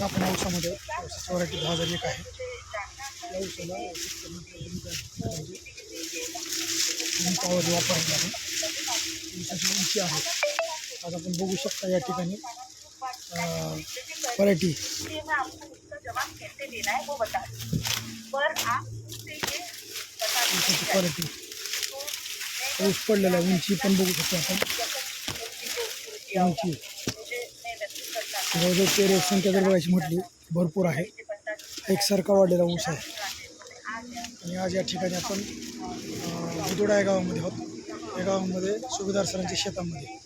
आपण ऊसामध्ये व्हरायटी 1001 आहे. या ऊसाला पॉवर वापरलेला आहे. ऊसाची उंची आहे. आज आपण बघू शकता या ठिकाणी व्हरायटी ऊसाची क्वालिटी ऊस पडलेला आहे. उंची पण बघू शकतो आपण. उंची जवळजवळ पेरेची संख्या जर बघायची म्हटली भरपूर आहे. एकसारखा वाढलेला ऊस आहे. आणि आज या ठिकाणी आपण बुदोडा या गावामध्ये आहोत. या गावामध्ये सुभेदार सरांच्या शेतामध्ये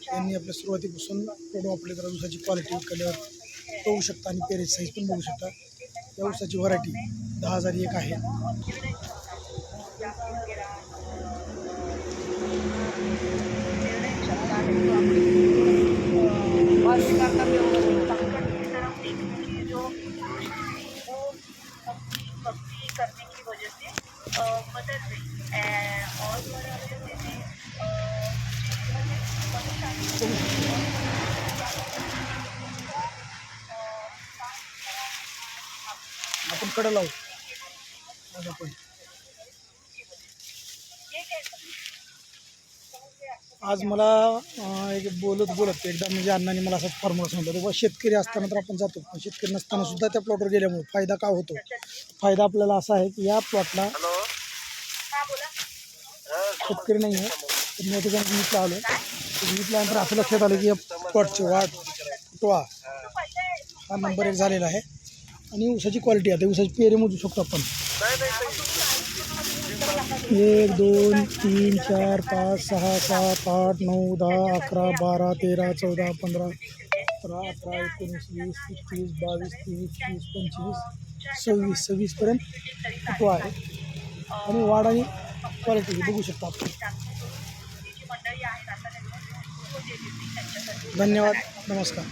त्यांनी आपल्या सुरुवातीपासून प्लॉट वापरले तर ऊसाची क्वालिटी कलर बघू शकता आणि पेरेची साईज पण बघू शकता. या ऊसाची व्हरायटी 1001 आहे. करने की वजह से बदल गई और आपण कडं लावू. आज आपण आज मला एक बोलत एकदा म्हणजे अण्णांनी मला असा फॉर्म्युला सांगितलं बाबा शेतकरी असताना तर आपण जातो पण शेतकरी नसताना सुद्धा त्या प्लॉटवर गेल्यामुळे फायदा काय होतो. फायदा आपल्याला असा आहे की या प्लॉटला शेतकरी नाही आहे तर मी ठिकाणी वीजला आलो. वीजल्यानंतर असं लक्षात आलं की या प्लॉटची वाढ फुटवा हा नंबर 1 झालेला आहे. आणि ऊसाची क्वालिटी आता ऊसाची पेरे मोजू शकतो आपण. 1 2 3 4 5 6 7 8 9 10 11 12 13 14 15 17 18 19 20 21 22 23 24 25 26 पर्यंत फुटवा आहे. आणि वाढ आणि क्वालिटी बघू शकता आपण. धन्यवाद. नमस्कार.